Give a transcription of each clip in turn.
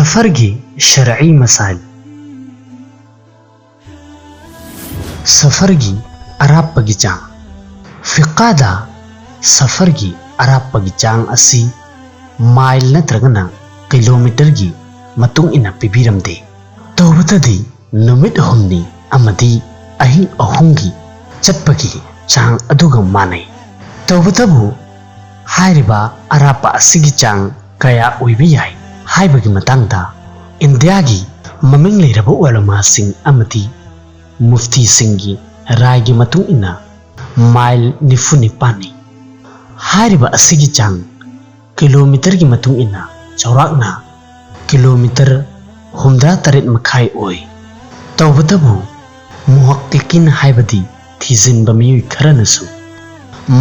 सफरगी शरई मसाइल सफरगी अरापगी चांग फिकादा सफरगी अरापगी चांग असी mile नत्रगना kilometre की मतुंग इना पिबिरमदे तौबतदी नुमित हुमनी अमदी अहिंग अहुंगी चटपगी चांग अदुगा माने तौबतबु हाइरिबा अरापा असिगी चांग कया ओइबि याई हाइबगी मतंगदा इंडिया की ममिंग लेरबा ओलमा सिंग अमदी मुफ्ती सिंगी रायगी मतुंग इना माइल निफु निपानी हाइरिबा असिगी चांग किलोमीटर की मतुंग इना चौराकना किलोमीटर 108 मखाई ओई तौबतबु मुहक्किकिन हाइबदी थीजिनबा मियुई खरनसु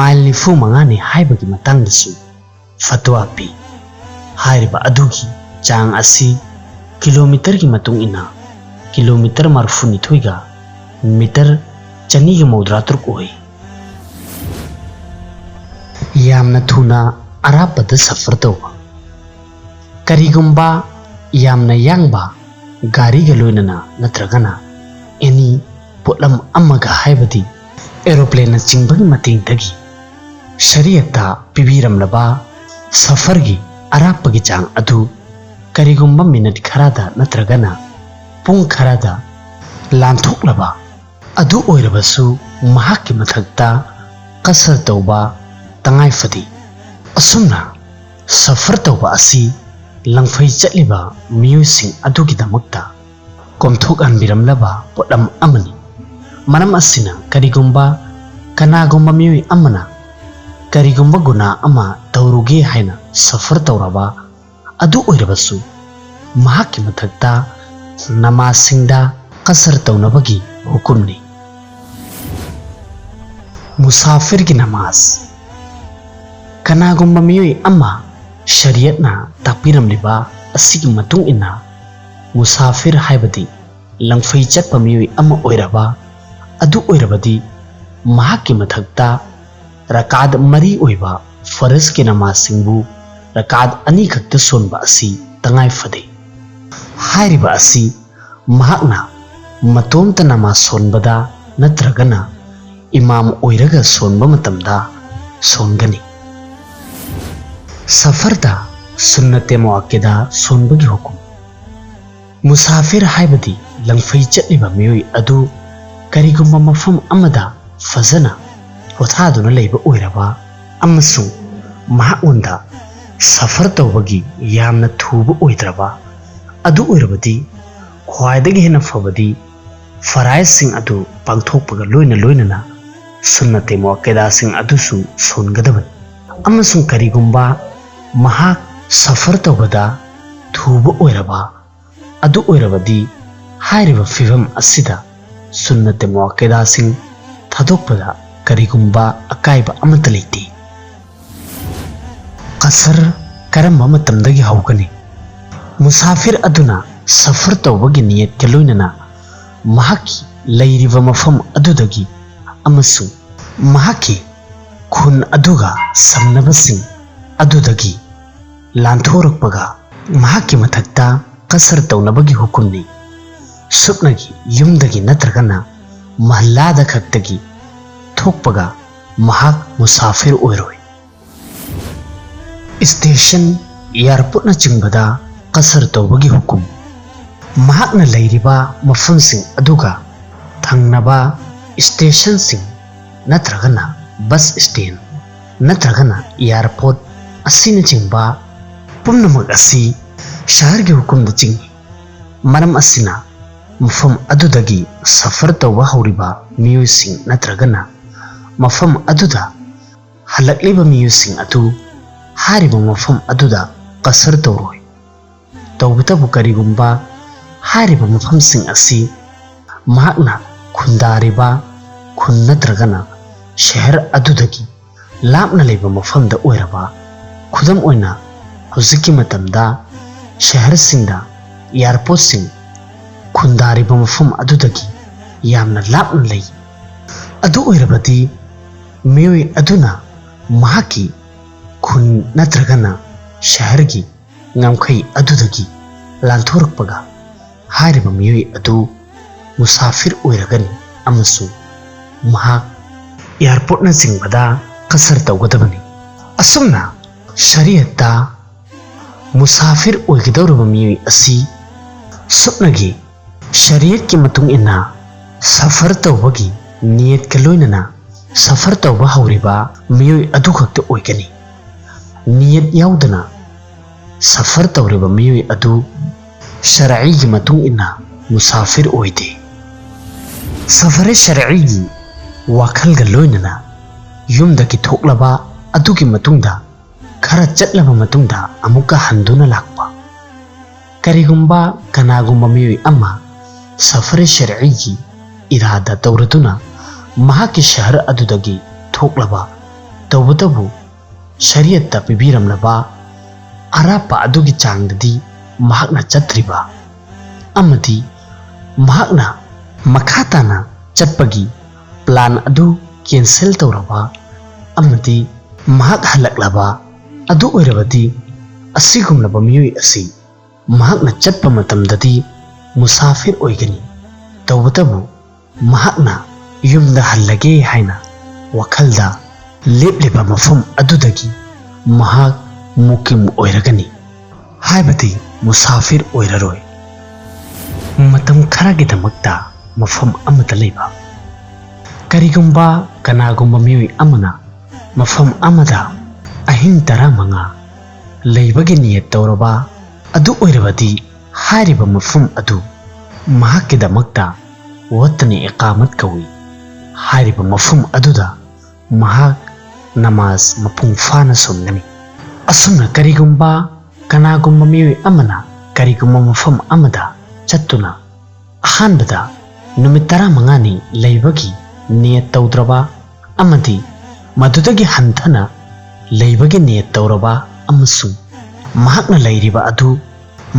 माइल निफु मंगाने हाइबगी मतंगदसु फतवा पी हाइरिबा अदुगी चांग असी किलोमीटर की मतुंग इना किलोमीटर मरफुनिथुइगा मीटर चनी के मौद्रातुक ओई यामना थुना अरापद सफर तौबा करिगुम्बा यामना यांगबा गारी गलोइनना नत्रगना एनी पोटलम अम्मगा हाइबदी एरोप्लेन चिंबगी मतेंगदगी शरीयता पिबिरमलबा सफरगी अरापगी चांग अदु करिगुम्बा मिनट खरादा नत्रगना पुंग खरादा लांथोक्लबा अदु ओइरबसु महाक्की मथक्ता कसर तौबा तंगाई फदी असुमना सफर तौबा असी लंगफै चटलिबा मियोइसिंग अदुगिदमक्ता कोमथोक अनबिरमलबा पोटलम अमनी मनम असिना करिगुम्बा कनागुम्बा मियोइ अमना करिगुम्बा गुना अमा तौरुगे हाइना सफर तौरबा अदु ओइरबसु महाक्की मथक्ता नमाजसिंगदा कसर तौनबगी हुकुमनी मुसाफिर की नमाज कनागुम्बा मियोइ अमा शरीयतना तापिरमलिबा असिगी मतुंग इना मुसाफिर हाइबदी लंगफै चटपा मियोइ अमा ओइरबा अदु ओइरबदी महाक्की मथक्ता रकाद मरी ओइबा फरज के नमाज सिंबु रकाद अनी खक्ता सोनबा असी तंगाई फदे हाइरिबा असी महाकना मतोमता नमाज सोनबदा नत्रगना इमाम ओइरगा सोनबा मतमदा सोनगनी सफरदा सुन्नते मुअक्किदा सोनबगी हुकुम मुसाफिर हाइबदी लंगफै चटलिबा मियोइ अदु करिगुम्बा मफम अमदा फजना पोथादुना लैबा ओइरबा अमसुंग महाउंदा सफर तौबगी यामना थुबा ओइद्रबा अदु ओइरबदी ख्वाइदगी हेना फबदी फराइज सिंग अदु पांगथोकपगा लोइना लोइनना सुन्नते मुअक्किदा सिंग अदुसु सोनगदबन अमसुंग करिगुम्बा महा सफर तौबदा थुबा ओइरबा अदु ओइरबदी हाइरिबा फिवम असिदा सुन्नते मुअक्किदा सिंग थादोकपदा करिगुम्बा अकाइबा अमता लेते कसर करम्बा मतमदगी हौगनी मुसाफिर अदुना सफर तौबगी नियत के लोइनना महाकी लैरिबा मफम अदुदगी अमसुंग महाकी खुन अदुगा समनबसिंग अदुदगी लांथोरकपगा महाकी मथक्ता कसर तौनबगी हुकुमनी सुपनगी युमदगी नत्रगना महल्लादा खक्तगी थोकपगा महाक मुसाफिर ओइरोय स्टेशन एयरपोर्ट न चिंबदा कसर तौबगी हुकुम महाकना लैरिबा मफमसिंग अदुगा थंगनबा स्टेशन सिंग नत्रगना बस स्टैंड नत्रगना एयरपोर्ट असिन चिंबा पुनमक असी शहर के हुकुम द चिंगी मरम असिना मफम अदुदगी सफर तौबा हौरिबा मियोइसिंग नत्रगना मफम अदुदा हलक्लिबा मियोइसिंग अदु हारिबा मफम अदुदा कसर तौरोय तौबतबु करिगुम्बा हारिबा मफमसिंग असी महाकना खुंदारिबा खुन नत्रगना शहर अदुदगी लापना लेबा मफमदा ओइरबा खुदम ओइना हुजिकी मतमदा शहर सिंगदा एयरपोर्ट सिंग खुंदारिबा मफम अदुदगी यामना लापना लई अदु ओइरबदी मियोइ अदुना महाकी खुन नत्रगना शहर की ngamkhai adudagi ꯂꯥꯟꯊꯣꯔꯛꯄꯒ ꯍꯥꯏꯔꯤꯕ ꯃꯤꯑꯣꯏ ꯑꯗꯨ ꯃꯨꯁꯥꯐꯤꯔ ꯑꯣꯏꯔꯒꯅꯤ ꯑꯃꯁꯨꯡ ꯃꯍꯥꯛ ꯑꯦꯌꯔꯄꯣꯔꯠꯅꯆꯤꯡꯕꯗ ꯀꯁꯔ ꯇꯧꯒꯗꯕꯅꯤ꯫ ꯑꯁꯨꯝꯅ ꯁꯔꯤꯌꯠꯇ ꯃꯨꯁꯥꯐꯤꯔ ꯑꯣꯏꯒꯗꯧꯔꯤꯕ ꯃꯤꯑꯣꯏ ꯑꯁꯤ ꯁꯨꯞꯅꯒꯤ ꯁꯔꯤꯌꯠꯀꯤ ꯃꯇꯨꯡ ꯏꯟꯅ ꯁꯐꯔ ꯇꯧꯕꯒꯤ ꯅꯤꯌꯠꯀ ꯂꯣꯏꯅꯅ ꯁꯐꯔ ꯇꯧꯕ ꯍꯧꯔꯤꯕ ꯃꯤꯑꯣꯏ ꯑꯗꯨꯈꯛꯇ ꯑꯣꯏꯒꯅꯤ꯫ ꯅꯤꯌꯠ ꯌꯥꯎꯗꯅ ꯁꯐꯔ ꯇꯧꯔꯤꯕ ꯃꯤꯑꯣꯏ ꯑꯗꯨ ꯁꯔঈꯒꯤ ꯃꯇꯨꯡ ꯏꯟꯅ ꯃꯨꯁꯥꯐꯤꯔ ꯑꯣꯏꯗꯦ꯫ ꯁꯐꯔ ꯁꯔঈꯒꯤ ꯋꯥꯈꯜꯒ ꯂꯣꯏꯅꯅ ꯌꯨꯝꯗꯒꯤ ꯊꯣꯛꯂꯕ ꯑꯗꯨꯒꯤ ꯃꯇꯨꯡꯗ ꯈꯔ ꯆꯠꯂꯕ ꯃꯇꯨꯡꯗ ꯑꯃꯨꯛꯀ ꯍꯟꯗꯨꯅ ꯂꯥꯛꯄ꯫ ꯀꯔꯤꯒꯨꯝꯕ ꯀꯅꯥꯒꯨꯝꯕ ꯃꯤꯑꯣꯏ ꯑꯃ ꯁꯐꯔ ꯁꯔঈꯒꯤ ꯏꯔꯥꯗꯥ ꯇꯧꯔꯗꯨꯅ ꯃꯍꯥꯛꯀꯤ ꯁꯍꯔ ꯑꯗꯨꯗꯒꯤ ꯊꯣꯛꯂꯕ ꯇꯧꯕꯇꯕꯨ ꯁꯔꯤꯌꯠꯇ ꯄꯤꯕꯤꯔꯝꯂꯕ ꯑꯔꯥꯞꯄ ꯑꯗꯨꯒꯤ ꯆꯥꯡꯗꯗꯤ ꯃꯍꯥꯛꯅ ꯆꯠꯇ꯭ꯔꯤꯕ ꯑꯃꯗꯤ ꯃꯍꯥꯛꯅ ꯃꯈꯥ ꯇꯥꯅ ꯆꯠꯄꯒꯤ ꯄ꯭ꯂꯥꯟ ꯑꯗꯨ ꯀꯦꯟꯁꯦꯜ ꯇꯧꯔꯕ ꯑꯃꯗꯤ ꯃꯍꯥꯛ ꯍꯜꯂꯛꯂꯕ ꯑꯗꯨ ꯑꯣꯏꯔꯕꯗꯤ ꯑꯁꯤꯒꯨꯝꯂꯕ ꯃꯤꯑꯣꯏ ꯑꯁꯤ ꯃꯍꯥꯛꯅ ꯆꯠꯄ ꯃꯇꯝꯗꯗꯤ ꯃꯨꯁꯥꯐꯤꯔ ꯑꯣꯏꯒꯅꯤ꯫ ꯇꯧꯕꯇꯕꯨ ꯃꯍꯥꯛꯅ ꯌꯨꯝꯗ ꯍꯜꯂꯒꯦ ꯍꯥꯏꯅ ꯋꯥꯈꯜꯗ ꯂꯦꯞꯂꯤꯕ ꯃꯐꯝ ꯑꯗꯨꯗꯒꯤ ꯃꯍꯥꯛ ꯃꯨꯀꯤꯝ ꯑꯣꯏꯔꯒꯅꯤ, ꯍꯥꯏꯕꯗꯤ ꯃꯨꯁꯥꯐꯤꯔ ꯑꯣꯏꯔꯔꯣꯏ꯫ ꯃꯇꯝ ꯈꯔꯒꯤꯗꯃꯛꯇ ꯃꯐꯝ ꯑꯃꯗ ꯂꯩꯕ꯫ ꯀꯔꯤꯒꯨꯝꯕ ꯀꯅꯥꯒꯨꯝꯕ ꯃꯤꯑꯣꯏ ꯑꯃꯅ ꯃꯐꯝ ꯑꯃꯗ ꯑꯍꯤꯡ 15 ꯂꯩꯕꯒꯤ ꯅꯤꯌꯠ ꯇꯧꯔꯕ ꯑꯗꯨ ꯑꯣꯏꯔꯕꯗꯤ ꯍꯥꯏꯔꯤꯕ ꯃꯐꯝ ꯑꯗꯨ ꯃꯍꯥꯛꯀꯤꯗꯃꯛꯇ ꯋꯇꯅꯤ ꯏqꯥꯃꯠ ꯀꯧꯏ꯫ ꯍꯥꯏꯔꯤꯕ ꯃꯐꯝ ꯑꯗꯨꯗ ꯃꯍꯥꯛ ꯅꯃꯥꯖ ꯃꯄꯨꯡ ꯐꯥꯅ ꯁꯣꯟꯒꯅꯤ꯫ ꯑꯁꯨꯝꯅ ꯀꯔꯤꯒꯨꯝꯕ ꯀꯅꯥꯒꯨꯝꯕ ꯃꯤꯑꯣꯏ ꯑꯃꯅ ꯀꯔꯤꯒꯨꯝꯕ ꯃꯐꯝ ꯑꯃꯗ ꯆꯠꯇꯨꯅ ꯑꯍꯥꯟꯕꯗ ꯅꯨꯃꯤꯠ 15ꯅꯤ ꯂꯩꯕꯒꯤ ꯅꯤꯌꯠ ꯇꯧꯗ꯭ꯔꯕ ꯑꯃꯗꯤ ꯃꯗꯨꯗꯒꯤ ꯍꯟꯊꯅ ꯂꯩꯕꯒꯤ ꯅꯤꯌꯠ ꯇꯧꯔꯕ ꯑꯃꯁꯨꯡ ꯃꯍꯥꯛꯅ ꯂꯩꯔꯤꯕ ꯑꯗꯨ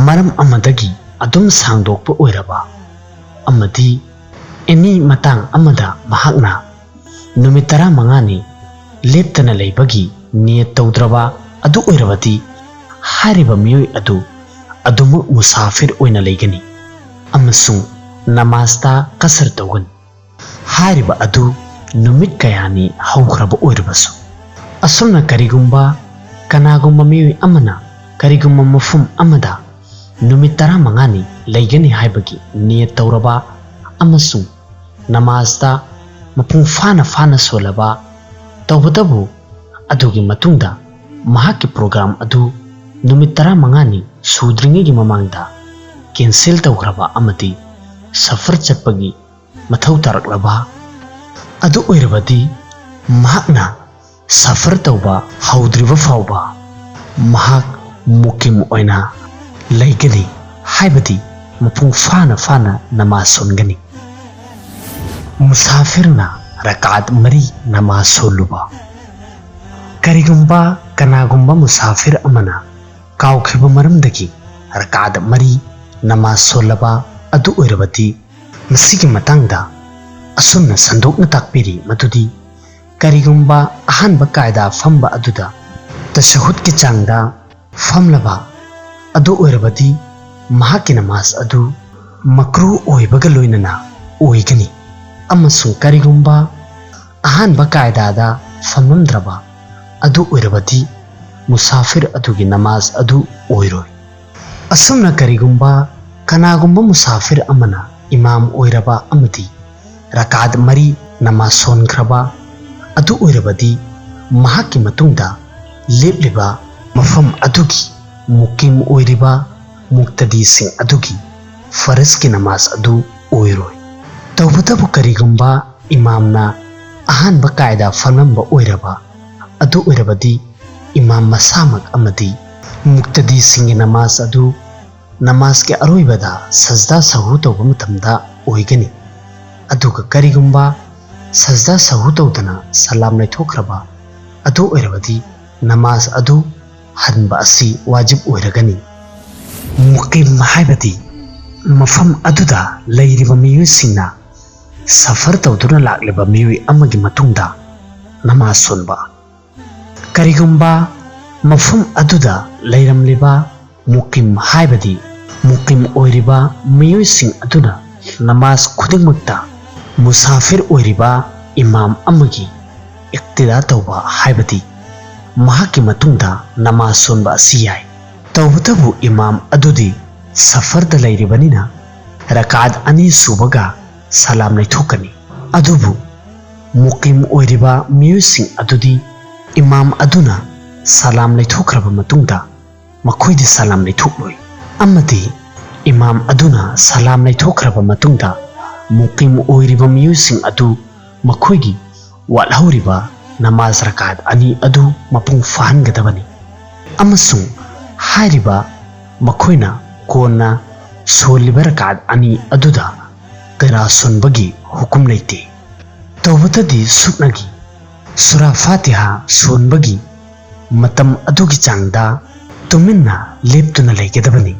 ꯃꯔꯝ ꯑꯃꯗꯒꯤ ꯑꯗꯨꯝ ꯁꯥꯡꯗꯣꯛꯄ ꯑꯣꯏꯔꯕ ꯑꯃꯗꯤ ꯑꯦꯅꯤ ꯃꯇꯥꯡ ꯑꯃꯗ ꯃꯍꯥꯛꯅ ꯅꯨꯃꯤꯠ 15ꯅꯤ ꯂꯦꯞꯇꯅ ꯂꯩꯕꯒꯤ ꯅꯤꯌꯠ ꯇꯧꯗ꯭ꯔꯕ ꯑꯗꯨ ꯑꯣꯏꯔꯕꯗꯤ ꯍꯥꯏꯔꯤꯕ ꯃꯤꯑꯣꯏ ꯑꯗꯨ ꯑꯗꯨꯃꯛ ꯃꯨꯁꯥꯐꯤꯔ ꯑꯣꯏꯅ ꯂꯩꯒꯅꯤ ꯑꯃꯁꯨꯡ ꯅꯃꯥꯖꯇ ꯀꯁꯔ ꯇꯧꯒꯅꯤ꯫ ꯍꯥꯏꯔꯤꯕ ꯑꯗꯨ ꯅꯨꯃꯤꯠ ꯀꯌꯥꯅꯤ ꯍꯧꯈ꯭ꯔꯕ ꯑꯣꯏꯔꯕꯁꯨ꯫ ꯑꯁꯨꯝꯅ ꯀꯔꯤꯒꯨꯝꯕ ꯀꯅꯥꯒꯨꯝꯕ ꯃꯤꯑꯣꯏ ꯑꯃꯅ ꯀꯔꯤꯒꯨꯝꯕ ꯃꯐꯝ ꯑꯃꯗ ꯅꯨꯃꯤꯠ 15ꯅꯤ ꯂꯩꯒꯅꯤ ꯍꯥꯏꯕꯒꯤ ꯅꯤꯌꯠ ꯇꯧꯔꯕ ꯑꯃꯁꯨꯡ ꯅꯃꯥꯖꯇ ꯃꯄꯨꯡ ꯐꯥꯅ ꯁꯣꯜꯂꯕ ꯇꯧꯕꯇꯕꯨ ꯑꯗꯨꯒꯤ ꯃꯇꯨꯡꯗ ꯃꯍꯥꯛꯀꯤ ꯄ꯭ꯔꯣꯒ꯭ꯔꯥꯝ ꯑꯗꯨ ꯅꯨꯃꯤꯠ 15ꯅꯤ ꯁꯨꯗ꯭ꯔꯤꯉꯩꯒꯤ ꯃꯃꯥꯡꯗ ꯀꯦꯟꯁꯦꯜ ꯇꯧꯈ꯭ꯔꯕ ꯑꯃꯗꯤ ꯁꯐꯔ ꯆꯠꯄꯒꯤ ꯃꯊꯧ ꯇꯥꯔꯛꯂꯕ ꯑꯗꯨ ꯑꯣꯏꯔꯕꯗꯤ ꯃꯍꯥꯛꯅ ꯁꯐꯔ ꯇꯧꯕ ꯍꯧꯗ꯭ꯔꯤꯕ ꯐꯥꯎꯕ ꯃꯍꯥꯛ ꯃꯨꯀꯤꯝ ꯑꯣꯏꯅ ꯂꯩꯒꯅꯤ, ꯍꯥꯏꯕꯗꯤ ꯃꯄꯨꯡ ꯐꯥꯅ ꯅꯃꯥꯖ ꯁꯣꯟꯒꯅꯤ꯫ ꯃꯨꯁꯥꯐꯤꯔꯅ ꯔꯀꯥꯠ 4 ꯅꯃꯥꯖ ꯁꯣꯜꯂꯨꯕ꯫ ꯀꯔꯤꯒꯨꯝꯕ ꯀꯅꯥꯒꯨꯝꯕ ꯃꯨꯁꯥꯐꯤꯔ ꯑꯃꯅ ꯀꯥꯎꯈꯤꯕ ꯃꯔꯝꯗꯒꯤ ꯔꯀꯥꯠ 4 ꯅꯃꯥꯖ ꯁꯣꯜꯂꯕ ꯑꯗꯨ ꯑꯣꯏꯔꯕꯗꯤ ꯃꯁꯤꯒꯤ ꯃꯇꯥꯡꯗ ꯑꯁꯨꯝꯅ ꯁꯟꯗꯣꯛꯅ ꯇꯥꯛꯄꯤꯔꯤ ꯃꯗꯨꯗꯤ ꯀꯔꯤꯒꯨꯝꯕ ꯑꯍꯥꯟꯕ ꯀꯥꯏꯗ ꯐꯝꯕ ꯑꯗꯨꯗ ꯇꯁꯍꯨꯗꯀꯤ ꯆꯥꯡꯗ ꯐꯝꯂꯕ ꯑꯗꯨ ꯑꯣꯏꯔꯕꯗꯤ ꯃꯍꯥꯛꯀꯤ ꯅꯃꯥꯖ ꯑꯗꯨ ꯃꯀ꯭ꯔꯨ ꯑꯣꯏꯕꯒ ꯂꯣꯏꯅꯅ ꯑꯣꯏꯒꯅꯤ ꯑꯃꯁꯨꯡ ꯀꯔꯤꯒꯨꯝꯕ ꯑꯍꯥꯟꯕ ꯀꯥꯏꯗꯥꯗ ꯐꯝꯂꯝꯗ꯭ꯔꯕ ꯑꯗꯨ ꯑꯣꯏꯔꯕꯗꯤ ꯃꯨꯁꯥꯐꯤꯔ ꯑꯗꯨꯒꯤ ꯅꯃꯥꯖ ꯑꯗꯨ ꯑꯣꯏꯔꯣꯏ꯫ ꯑꯁꯨꯝꯅ ꯀꯔꯤꯒꯨꯝꯕ ꯀꯅꯥꯒꯨꯝꯕ ꯃꯨꯁꯥꯐꯤꯔ ꯑꯃꯅ ꯏꯃꯥꯝ ꯑꯣꯏꯔꯕ ꯑꯃꯗꯤ ꯔꯀꯥꯠ 4 ꯅꯃꯥꯖ ꯁꯣꯟꯈ꯭ꯔꯕ ꯑꯗꯨ ꯑꯣꯏꯔꯕꯗꯤ ꯃꯍꯥꯛꯀꯤ ꯃꯇꯨꯡꯗ ꯂꯦꯞꯂꯤꯕ ꯃꯐꯝ ꯑꯗꯨꯒꯤ ꯃꯨꯀꯤꯝ ꯑꯣꯏꯔꯤꯕ ꯃꯨꯛꯇꯗꯤꯁꯤꯡ ꯑꯗꯨꯒꯤ ꯐꯔꯖꯀꯤ ꯅꯃꯥꯖ ꯑꯗꯨ ꯑꯣꯏꯔꯣꯏ꯫ ꯇꯧꯕꯇꯕꯨ ꯀꯔꯤꯒꯨꯝꯕ ꯏꯃꯥꯝꯅ ꯑꯍꯥꯟꯕ ꯀꯥꯏꯗ ꯐꯝꯂꯝꯕ ꯑꯣꯏꯔꯕ ꯑꯗꯨ ꯑꯣꯏꯔꯕꯗꯤ ꯏꯃꯥꯝ ꯃꯁꯥꯃꯛ ꯑꯃꯗꯤ ꯃꯨꯛꯇꯗꯤꯁꯤꯡꯒꯤ ꯅꯃꯥꯖ ꯑꯗꯨ ꯅꯃꯥꯖꯀꯤ ꯑꯔꯣꯏꯕꯗ ꯁꯖꯗꯥ ꯁꯍꯨ ꯇꯧꯕ ꯃꯇꯝꯗ ꯑꯣꯏꯒꯅꯤ꯫ ꯑꯗꯨꯒ ꯀꯔꯤꯒꯨꯝꯕ ꯁꯖꯗꯥ ꯁꯍꯨ ꯇꯧꯗꯅ ꯁꯂꯥꯝ ꯂꯩꯊꯣꯛꯈ꯭ꯔꯕ ꯑꯗꯨ ꯑꯣꯏꯔꯕꯗꯤ ꯅꯃꯥꯖ ꯑꯗꯨ ꯍꯟꯕ ꯑꯁꯤ ꯋꯥꯖꯤꯕ ꯑꯣꯏꯔꯒꯅꯤ꯫ ꯃꯨꯀꯤꯝ ꯍꯥꯏꯕꯗꯤ ꯃꯐꯝ ꯑꯗꯨꯗ ꯂꯩꯔꯤꯕ ꯃꯤꯑꯣꯏꯁꯤꯡꯅ ꯁꯐꯔ ꯇꯧꯗꯨꯅ ꯂꯥꯛꯂꯤꯕ ꯃꯤꯑꯣꯏ ꯑꯃꯒꯤ ꯃꯇꯨꯡꯗ ꯅꯃꯥꯖ ꯁꯣꯟꯕ꯫ ꯀꯔꯤꯒꯨꯝꯕ ꯃꯐꯝ ꯑꯗꯨꯗ ꯂꯩꯔꯝꯂꯤꯕ ꯃꯨꯀꯤꯝ ꯍꯥꯏꯕꯗꯤ मुकिम ओइरिबा मियोइसिंग अदुना नमाज खुदिंगमक्ता मुसाफिर ओइरिबा इमाम अमगी इक्तिदा तौबा हाइबदी महाकी मतुंगदा नमाज सोनबा असी याय तौबतबु इमाम अदुदी सफरदा लैरिबनिना रकात अनि सुबगा सलाम लैथोकनी अदुबु मुकिम ओइरिबा मियोइसिंग अदुदी इमाम अदुना सलाम लैथोखरबा मतुंगदा मखोइदि सलाम लैथोक्लोइ अमदी इमाम अदुना सलाम लैथोखरबा मतुंगदा मुकिम ओइरिबा मियोइसिंग अदु मखोइगी वालहौरिबा नमाज रकात अनि अदु मपुंग फाहनगदबनी अमसुंग हारिबा मखोइना कोना सोलिबा रकात अनि अदुदा करा सुनबगी हुकुम लैते तौबतदी सुकनगी सुरा फातिहा सोनबगी मतम अदुगी चांगदा तुमिन्ना लेप्तुना लैगदबनी